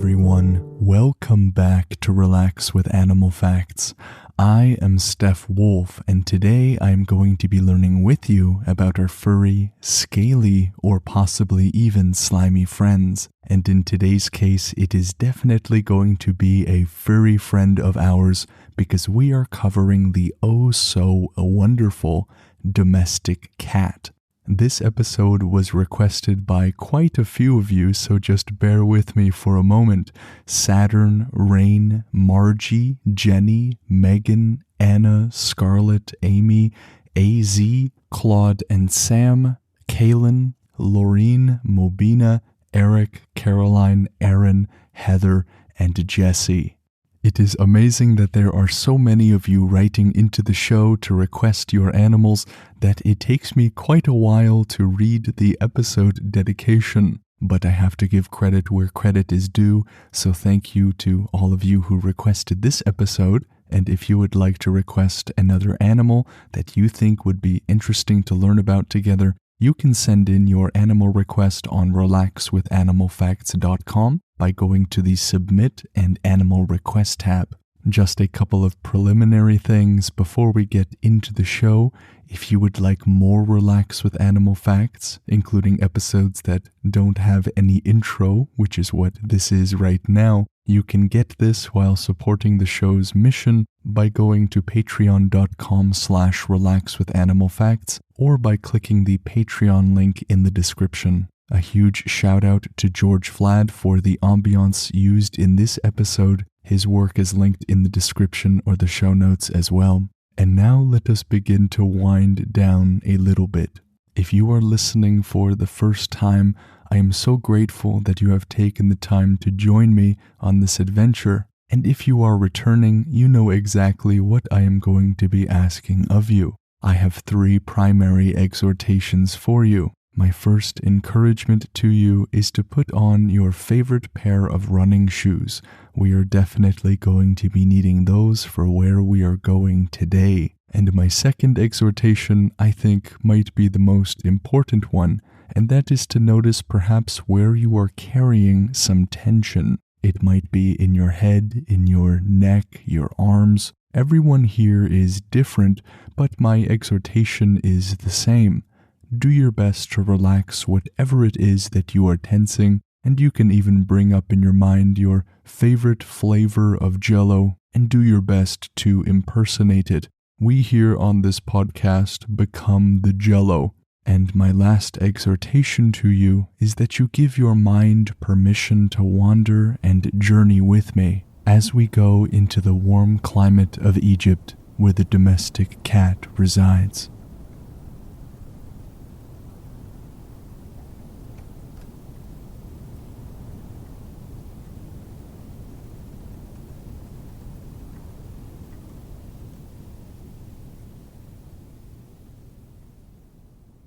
everyone. Welcome back to Relax with Animal Facts. I am Stef Wolfe, and today I am going to be learning with you about our furry, scaly, or possibly even slimy friends. And in today's case, it is definitely going to be a furry friend of ours because we are covering the oh-so-wonderful domestic cat. This episode was requested by quite a few of you, so just bear with me for a moment. Saturn, Rain, Margie, Jenny, Megan, Anna, Scarlett, Amy, AZ, Claude and Sam, Kaylin, Laureen, Mobina, Eric, Caroline, Aaron, Heather, and Jesse. It is amazing that there are so many of you writing into the show to request your animals that it takes me quite a while to read the episode dedication. But I have to give credit where credit is due, so thank you to all of you who requested this episode. And if you would like to request another animal that you think would be interesting to learn about together, you can send in your animal request on relaxwithanimalfacts.com by going to the Submit and Animal Request tab. Just a couple of preliminary things before we get into the show. If you would like more Relax with Animal Facts, including episodes that don't have any intro, which is what this is right now, you can get this while supporting the show's mission by going to patreon.com/relaxwithanimalfacts or by clicking the Patreon link in the description. A huge shout out to George Flad for the ambiance used in this episode. His work is linked in the description or the show notes as well. And now let us begin to wind down a little bit. If you are listening for the first time, I am so grateful that you have taken the time to join me on this adventure. And if you are returning, you know exactly what I am going to be asking of you. I have 3 primary exhortations for you. My first encouragement to you is to put on your favorite pair of running shoes. We are definitely going to be needing those for where we are going today. And my second exhortation, I think, might be the most important one, and that is to notice perhaps where you are carrying some tension. It might be in your head, in your neck, your arms. Everyone here is different, but my exhortation is the same. Do your best to relax whatever it is that you are tensing, and you can even bring up in your mind your favorite flavor of Jell-O and do your best to impersonate it. We here on this podcast become the Jell-O. And my last exhortation to you is that you give your mind permission to wander and journey with me as we go into the warm climate of Egypt where the domestic cat resides.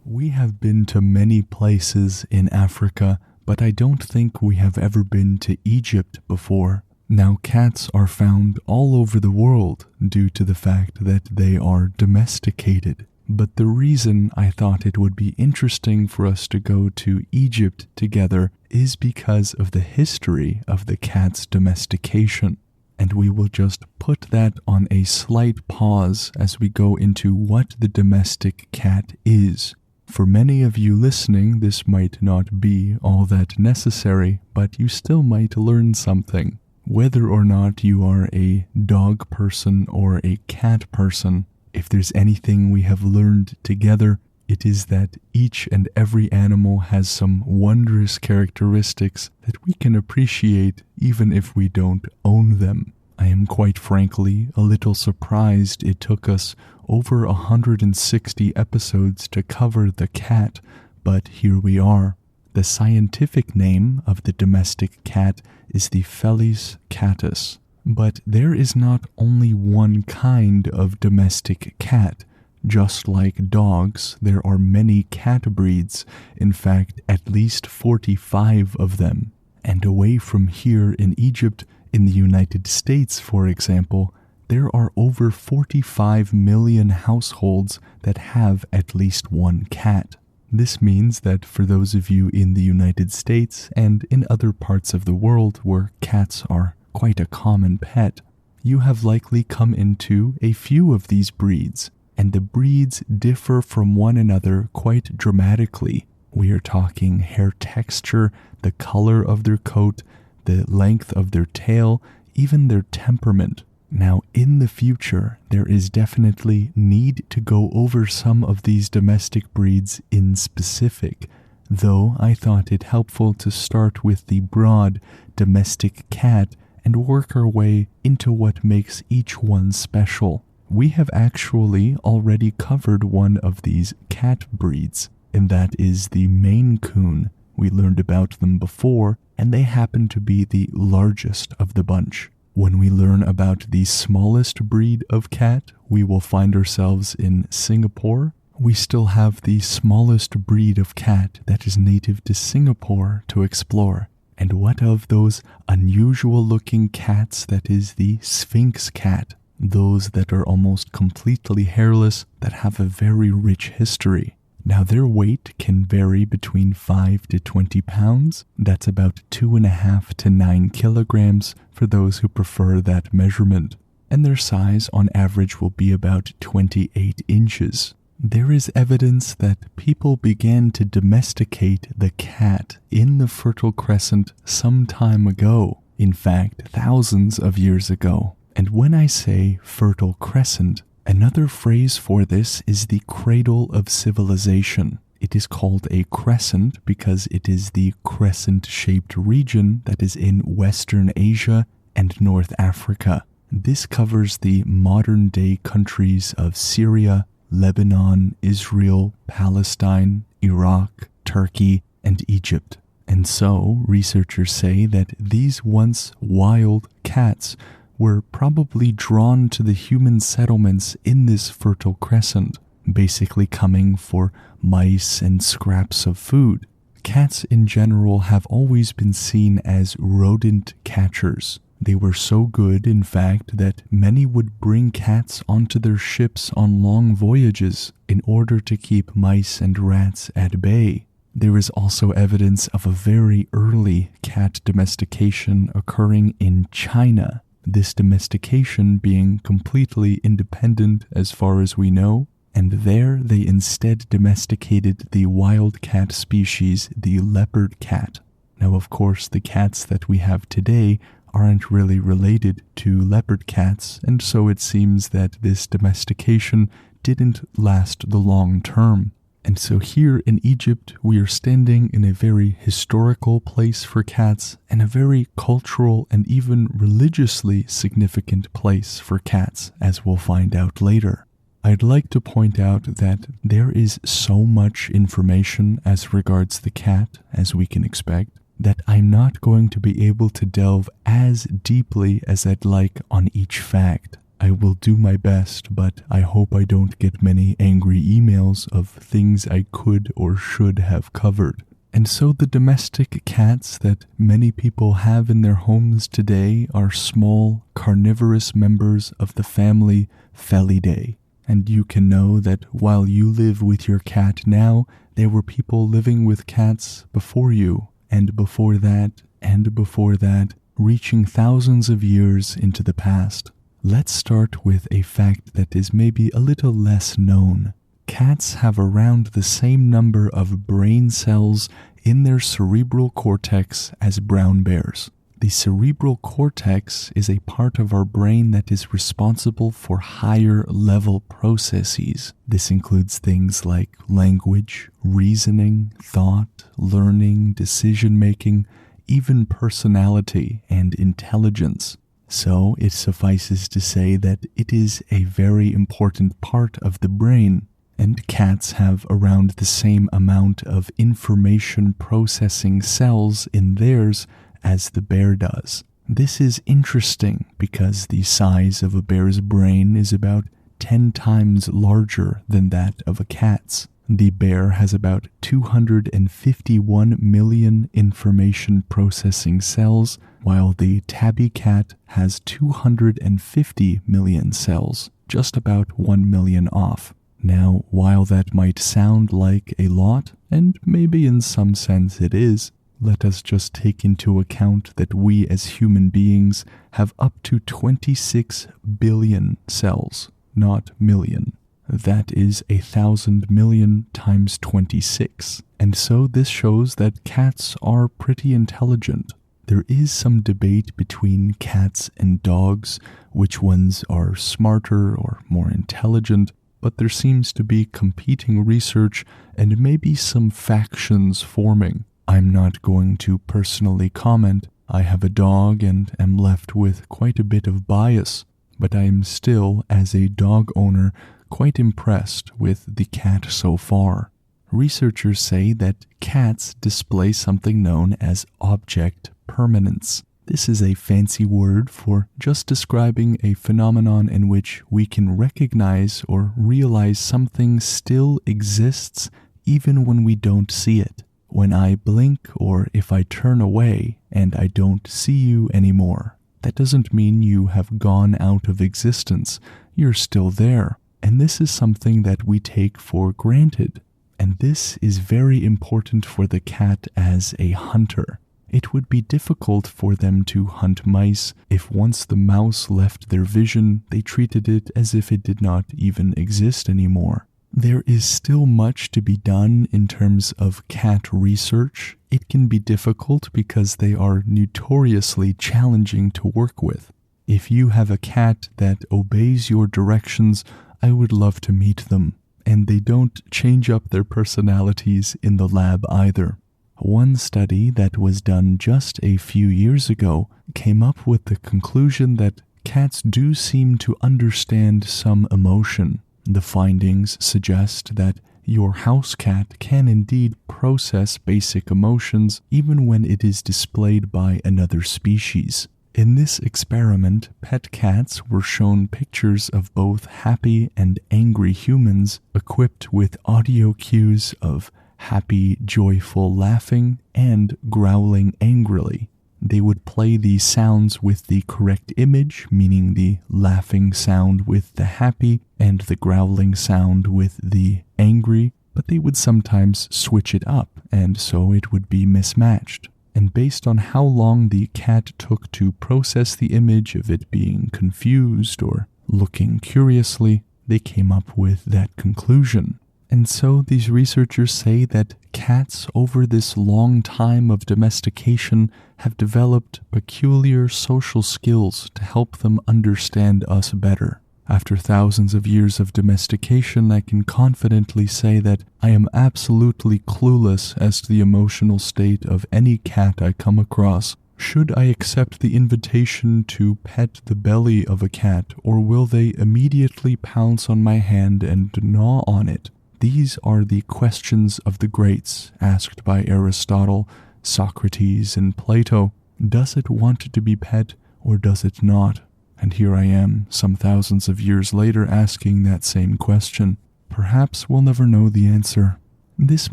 We have been to many places in Africa, but I don't think we have ever been to Egypt before. Now, cats are found all over the world due to the fact that they are domesticated. But the reason I thought it would be interesting for us to go to Egypt together is because of the history of the cat's domestication. And we will just put that on a slight pause as we go into what the domestic cat is. For many of you listening, this might not be all that necessary, but you still might learn something. Whether or not you are a dog person or a cat person, if there's anything we have learned together, it is that each and every animal has some wondrous characteristics that we can appreciate even if we don't own them. I am quite frankly a little surprised it took us over 160 episodes to cover the cat, but here we are. The scientific name of the domestic cat is the Felis catus. But there is not only one kind of domestic cat. Just like dogs, there are many cat breeds, in fact, at least 45 of them. And away from here in Egypt, in the United States, for example, there are over 45 million households that have at least one cat. This means that for those of you in the United States and in other parts of the world where cats are quite a common pet, you have likely come into a few of these breeds, and the breeds differ from one another quite dramatically. We are talking hair texture, the color of their coat, the length of their tail, even their temperament. Now, in the future, there is definitely need to go over some of these domestic breeds in specific, though I thought it helpful to start with the broad domestic cat and work our way into what makes each one special. We have actually already covered one of these cat breeds, and that is the Maine Coon. We learned about them before, and they happen to be the largest of the bunch. When we learn about the smallest breed of cat, we will find ourselves in Singapore. We still have the smallest breed of cat that is native to Singapore to explore. And what of those unusual looking cats that is the Sphinx cat? Those that are almost completely hairless that have a very rich history. Now their weight can vary between 5 to 20 pounds. That's about 2.5 to 9 kilograms for those who prefer that measurement. And their size on average will be about 28 inches. There is evidence that people began to domesticate the cat in the Fertile Crescent some time ago. In fact, thousands of years ago. And when I say Fertile Crescent, another phrase for this is the cradle of civilization. It is called a crescent because it is the crescent-shaped region that is in Western Asia and North Africa. This covers the modern-day countries of Syria, Lebanon, Israel, Palestine, Iraq, Turkey, and Egypt. And so, researchers say that these once wild cats were probably drawn to the human settlements in this Fertile Crescent, basically coming for mice and scraps of food. Cats in general have always been seen as rodent catchers. They were so good, in fact, that many would bring cats onto their ships on long voyages in order to keep mice and rats at bay. There is also evidence of a very early cat domestication occurring in China. This domestication being completely independent as far as we know, and there they instead domesticated the wild cat species, the leopard cat. Now, of course, the cats that we have today aren't really related to leopard cats, and so it seems that this domestication didn't last the long term. And so here in Egypt, we are standing in a very historical place for cats and a very cultural and even religiously significant place for cats, as we'll find out later. I'd like to point out that there is so much information as regards the cat, as we can expect, that I'm not going to be able to delve as deeply as I'd like on each fact. I will do my best, but I hope I don't get many angry emails of things I could or should have covered. And so the domestic cats that many people have in their homes today are small, carnivorous members of the family Felidae. And you can know that while you live with your cat now, there were people living with cats before you, and before that, and before that, reaching thousands of years into the past. Let's start with a fact that is maybe a little less known. Cats have around the same number of brain cells in their cerebral cortex as brown bears. The cerebral cortex is a part of our brain that is responsible for higher level processes. This includes things like language, reasoning, thought, learning, decision-making, even personality and intelligence. So it suffices to say that it is a very important part of the brain, and cats have around the same amount of information processing cells in theirs as the bear does. This is interesting because the size of a bear's brain is about 10 times larger than that of a cat's. The bear has about 251 million information processing cells, while the tabby cat has 250 million cells, just about 1 million off. Now, while that might sound like a lot, and maybe in some sense it is. Let us just take into account that we as human beings have up to 26 billion cells, not million. That is 1,000 million times 26. And so this shows that cats are pretty intelligent. There is some debate between cats and dogs, which ones are smarter or more intelligent, but there seems to be competing research and maybe some factions forming. I'm not going to personally comment. I have a dog and am left with quite a bit of bias, but I am still, as a dog owner, quite impressed with the cat so far. Researchers say that cats display something known as object permanence. This is a fancy word for just describing a phenomenon in which we can recognize or realize something still exists even when we don't see it. When I blink or if I turn away and I don't see you anymore, that doesn't mean you have gone out of existence. You're still there. And this is something that we take for granted. And this is very important for the cat as a hunter. It would be difficult for them to hunt mice if once the mouse left their vision, they treated it as if it did not even exist anymore. There is still much to be done in terms of cat research. It can be difficult because they are notoriously challenging to work with. If you have a cat that obeys your directions, I would love to meet them. And they don't change up their personalities in the lab either. One study that was done just a few years ago came up with the conclusion that cats do seem to understand some emotion. The findings suggest that your house cat can indeed process basic emotions even when it is displayed by another species. In this experiment, pet cats were shown pictures of both happy and angry humans equipped with audio cues of happy, joyful laughing and growling angrily. They would play these sounds with the correct image, meaning the laughing sound with the happy and the growling sound with the angry, but they would sometimes switch it up, and so it would be mismatched. And based on how long the cat took to process the image of it being confused or looking curiously, they came up with that conclusion. And so these researchers say that cats over this long time of domestication have developed peculiar social skills to help them understand us better. After thousands of years of domestication, I can confidently say that I am absolutely clueless as to the emotional state of any cat I come across. Should I accept the invitation to pet the belly of a cat, or will they immediately pounce on my hand and gnaw on it? These are the questions of the greats asked by Aristotle, Socrates, and Plato. Does it want to be pet, or does it not? And here I am, some thousands of years later, asking that same question. Perhaps we'll never know the answer. This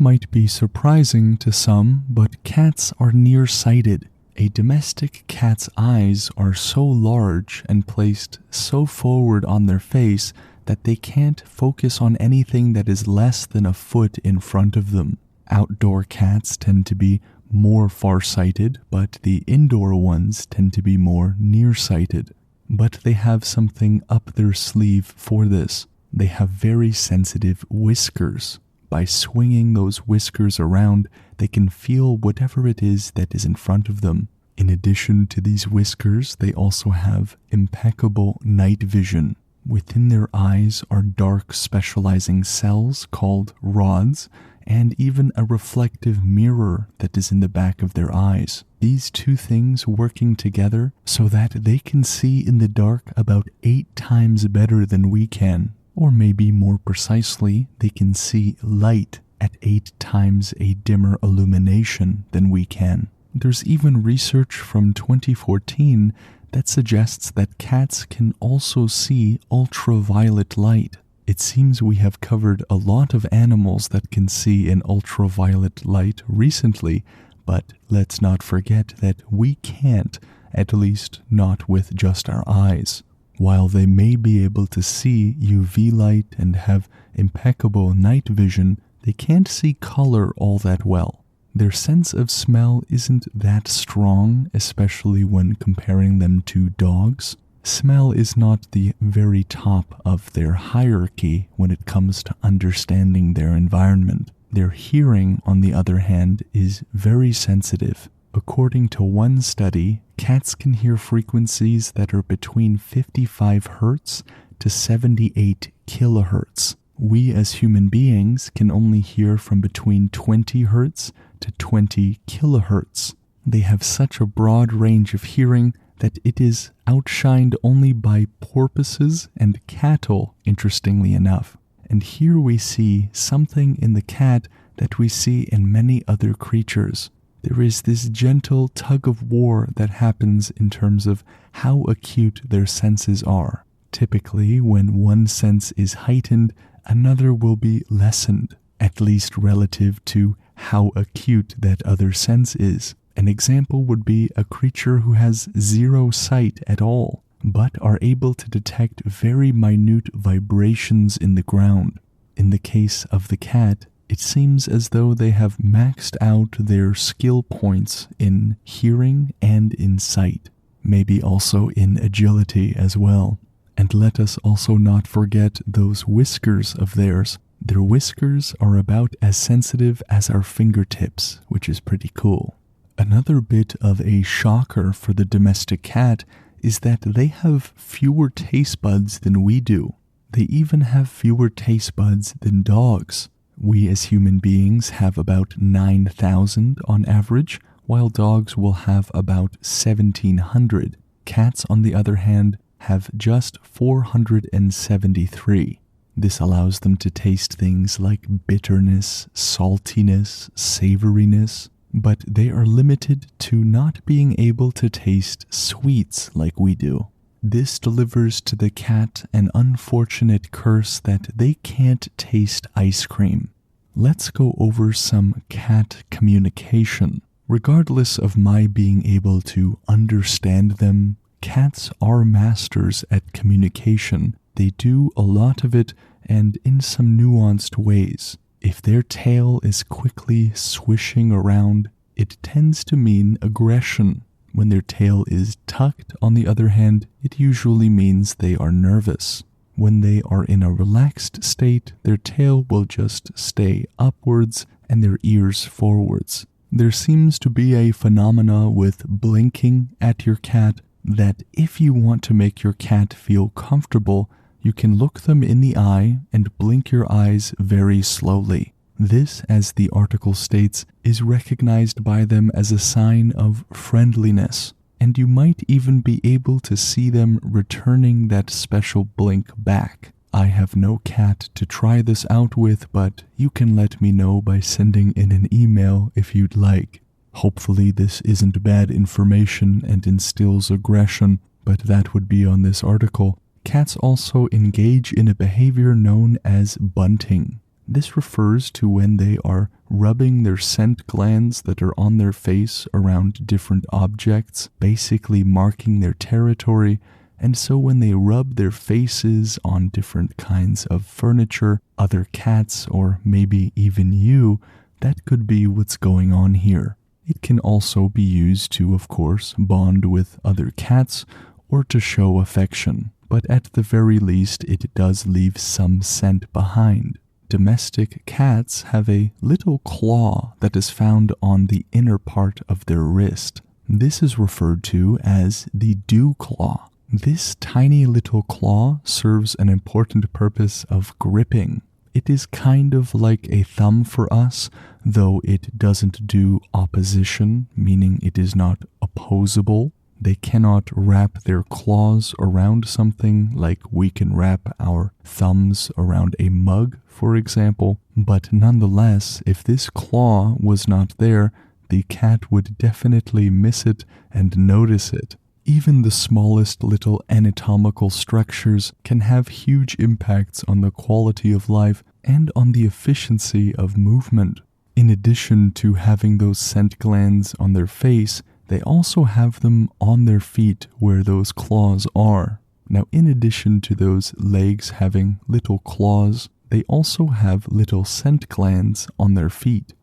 might be surprising to some, but cats are nearsighted. A domestic cat's eyes are so large and placed so forward on their face that they can't focus on anything that is less than a foot in front of them. Outdoor cats tend to be more farsighted, but the indoor ones tend to be more nearsighted. But they have something up their sleeve for this. They have very sensitive whiskers. By swinging those whiskers around, they can feel whatever it is that is in front of them. In addition to these whiskers, they also have impeccable night vision. Within their eyes are dark specializing cells called rods, and even a reflective mirror that is in the back of their eyes. These two things working together so that they can see in the dark about 8 times better than we can. Or maybe more precisely, they can see light at 8 times a dimmer illumination than we can. There's even research from 2014 that suggests that cats can also see ultraviolet light. It seems we have covered a lot of animals that can see in ultraviolet light recently, but let's not forget that we can't, at least not with just our eyes. While they may be able to see UV light and have impeccable night vision, they can't see color all that well. Their sense of smell isn't that strong, especially when comparing them to dogs. Smell is not the very top of their hierarchy when it comes to understanding their environment. Their hearing, on the other hand, is very sensitive. According to one study, cats can hear frequencies that are between 55 Hz to 78 kilohertz. We as human beings can only hear from between 20 Hz to 20 kilohertz. They have such a broad range of hearing that it is outshined only by porpoises and cattle, interestingly enough. And here we see something in the cat that we see in many other creatures. There is this gentle tug of war that happens in terms of how acute their senses are. Typically, when one sense is heightened, another will be lessened, at least relative to how acute that other sense is. An example would be a creature who has zero sight at all, but are able to detect very minute vibrations in the ground. In the case of the cat, it seems as though they have maxed out their skill points in hearing and in sight, maybe also in agility as well. And let us also not forget those whiskers of theirs. Their whiskers are about as sensitive as our fingertips, which is pretty cool. Another bit of a shocker for the domestic cat is that they have fewer taste buds than we do. They even have fewer taste buds than dogs. We as human beings have about 9,000 on average, while dogs will have about 1,700. Cats, on the other hand, have just 473. This allows them to taste things like bitterness, saltiness, savoriness, but they are limited to not being able to taste sweets like we do. This delivers to the cat an unfortunate curse that they can't taste ice cream. Let's go over some cat communication. Regardless of my being able to understand them, cats are masters at communication. They do a lot of it and in some nuanced ways. If their tail is quickly swishing around, it tends to mean aggression. When their tail is tucked, on the other hand, it usually means they are nervous. When they are in a relaxed state, their tail will just stay upwards and their ears forwards. There seems to be a phenomena with blinking at your cat that if you want to make your cat feel comfortable, you can look them in the eye and blink your eyes very slowly. This, as the article states, is recognized by them as a sign of friendliness, and you might even be able to see them returning that special blink back. I have no cat to try this out with, but you can let me know by sending in an email if you'd like. Hopefully this isn't bad information and instills aggression, but that would be on this article. Cats also engage in a behavior known as bunting. This refers to when they are rubbing their scent glands that are on their face around different objects, basically marking their territory, and so when they rub their faces on different kinds of furniture, other cats, or maybe even you, that could be what's going on here. It can also be used to, of course, bond with other cats or to show affection, but at the very least it does leave some scent behind. Domestic cats have a little claw that is found on the inner part of their wrist. This is referred to as the dew claw. This tiny little claw serves an important purpose of gripping. It is kind of like a thumb for us, though it doesn't do opposition, meaning it is not opposable. They cannot wrap their claws around something like we can wrap our thumbs around a mug, for example. But nonetheless, if this claw was not there, the cat would definitely miss it and notice it. Even the smallest little anatomical structures can have huge impacts on the quality of life and on the efficiency of movement. In addition to having those scent glands on their face, they also have them on their feet where those claws are. Now, in addition to those legs having little claws, They also have little scent glands on their feet.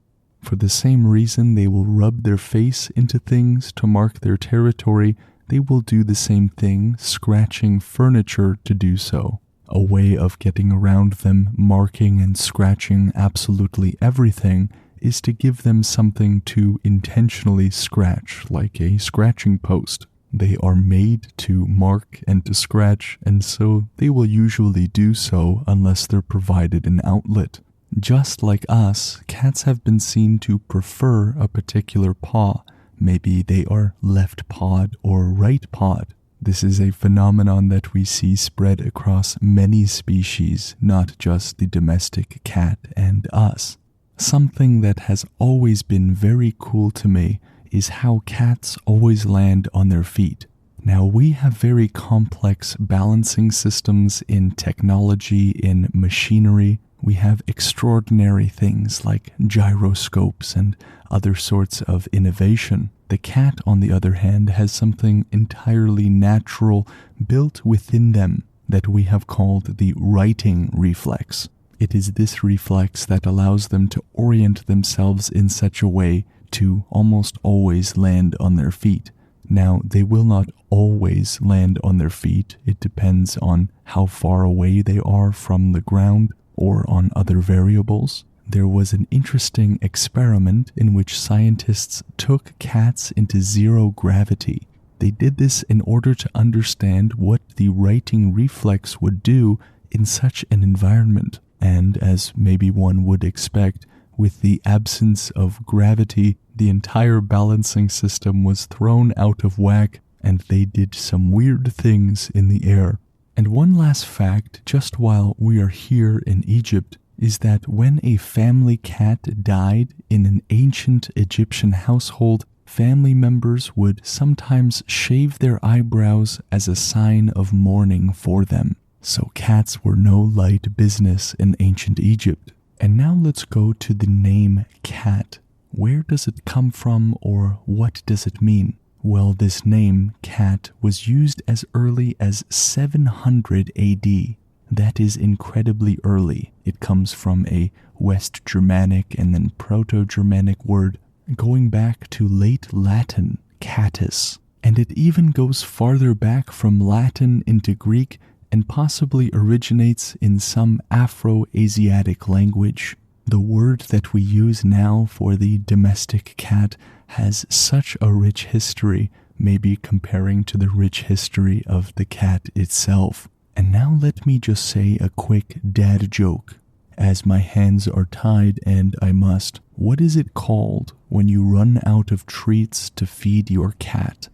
For the same reason they will rub their face into things to mark their territory, they will do the same thing, scratching furniture to do so. A way of getting around them marking and scratching absolutely everything is to give them something to intentionally scratch, like a scratching post. They are made to mark and to scratch, and so they will usually do so unless they're provided an outlet. Just like us, cats have been seen to prefer a particular paw. Maybe they are left pawed or right pawed. This is a phenomenon that we see spread across many species, not just the domestic cat and us. Something that has always been very cool to me is how cats always land on their feet. Now, we have very complex balancing systems in technology, in machinery. We have extraordinary things like gyroscopes and other sorts of innovation. The cat, on the other hand, has something entirely natural built within them that we have called the righting reflex. It is this reflex that allows them to orient themselves in such a way to almost always land on their feet. Now, they will not always land on their feet. It depends on how far away they are from the ground or on other variables. There was an interesting experiment in which scientists took cats into zero gravity. They did this in order to understand what the righting reflex would do in such an environment. And as maybe one would expect, with the absence of gravity, the entire balancing system was thrown out of whack, and they did some weird things in the air. And one last fact, just while we are here in Egypt, is that when a family cat died in an ancient Egyptian household, family members would sometimes shave their eyebrows as a sign of mourning for them. So cats were no light business in ancient Egypt. And now let's go to the name cat. Where does it come from, or what does it mean? Well, this name, cat, was used as early as 700 AD. That is incredibly early. It comes from a West Germanic and then Proto-Germanic word going back to late Latin, catus. And it even goes farther back from Latin into Greek and possibly originates in some Afro-Asiatic language. The word that we use now for the domestic cat has such a rich history, maybe comparing to the rich history of the cat itself. And now let me just say a quick dad joke. As my hands are tied and I must, what is it called when you run out of treats to feed your cat?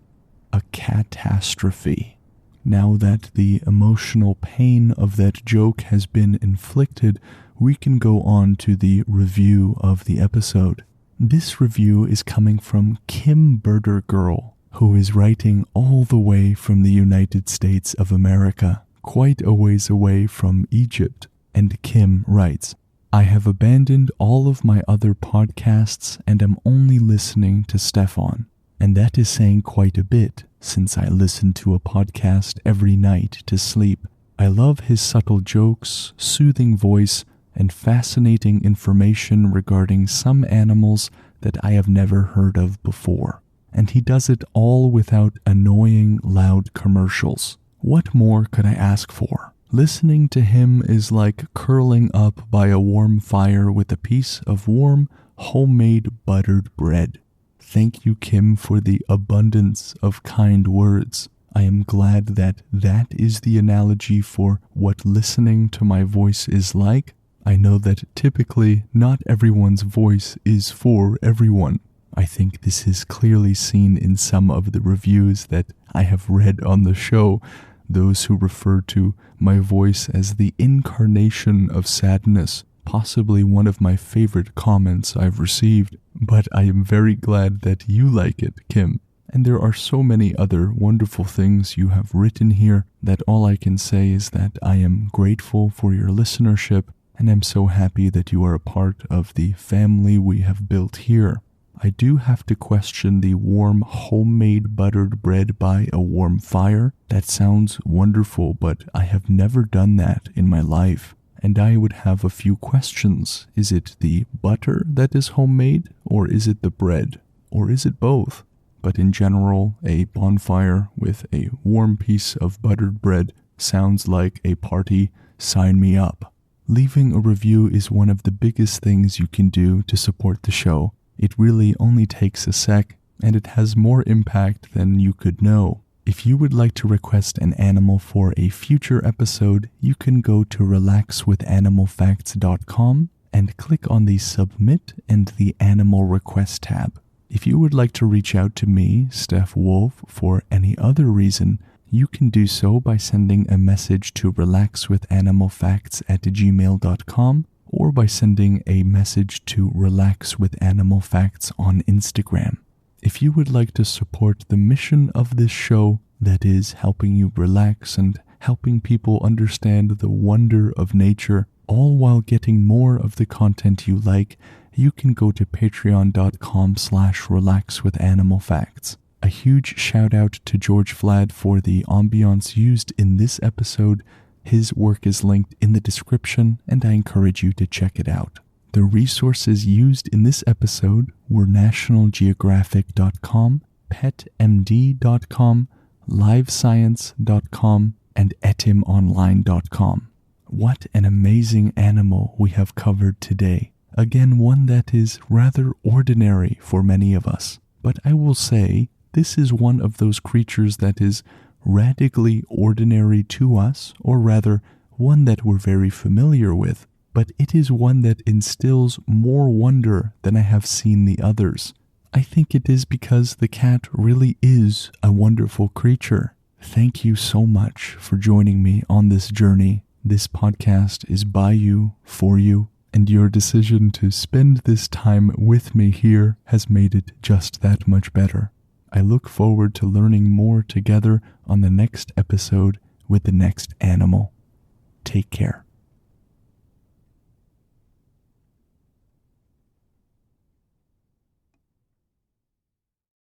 A catastrophe. Now that the emotional pain of that joke has been inflicted, we can go on to the review of the episode. This review is coming from Kim Birder Girl, who is writing all the way from the United States of America, quite a ways away from Egypt. And Kim writes, I have abandoned all of my other podcasts and am only listening to Stefan. And that is saying quite a bit, since I listen to a podcast every night to sleep. I love his subtle jokes, soothing voice, and fascinating information regarding some animals that I have never heard of before. And he does it all without annoying, loud commercials. What more could I ask for? Listening to him is like curling up by a warm fire with a piece of warm, homemade buttered bread. Thank you, Kim, for the abundance of kind words. I am glad that that is the analogy for what listening to my voice is like. I know that typically not everyone's voice is for everyone. I think this is clearly seen in some of the reviews that I have read on the show, those who refer to my voice as the incarnation of sadness, possibly one of my favorite comments I've received. But I am very glad that you like it, Kim. And there are so many other wonderful things you have written here that all I can say is that I am grateful for your listenership, and I'm so happy that you are a part of the family we have built here. I do have to question the warm homemade buttered bread by a warm fire. That sounds wonderful, but I have never done that in my life. and I would have a few questions. Is it the butter that is homemade, or is it the bread, or is it both? But in general, a bonfire with a warm piece of buttered bread sounds like a party. Sign me up. Leaving a review is one of the biggest things you can do to support the show. It really only takes a sec, and it has more impact than you could know. If you would like to request an animal for a future episode, you can go to relaxwithanimalfacts.com and click on the Submit and the Animal Request tab. If you would like to reach out to me, Stef Wolfe, for any other reason, you can do so by sending a message to relaxwithanimalfacts@gmail.com or by sending a message to relaxwithanimalfacts on Instagram. If you would like to support the mission of this show, that is helping you relax and helping people understand the wonder of nature, all while getting more of the content you like, you can go to patreon.com/relaxwithanimalfacts. A huge shout out to George Flad for the ambiance used in this episode. His work is linked in the description, and I encourage you to check it out. The resources used in this episode were nationalgeographic.com, petmd.com, livescience.com, and etimonline.com. What an amazing animal we have covered today. Again, one that is rather ordinary for many of us. But I will say, this is one of those creatures that is radically ordinary to us, or rather, one that we're very familiar with. But it is one that instills more wonder than I have seen the others. I think it is because the cat really is a wonderful creature. Thank you so much for joining me on this journey. This podcast is by you, for you, and your decision to spend this time with me here has made it just that much better. I look forward to learning more together on the next episode with the next animal. Take care.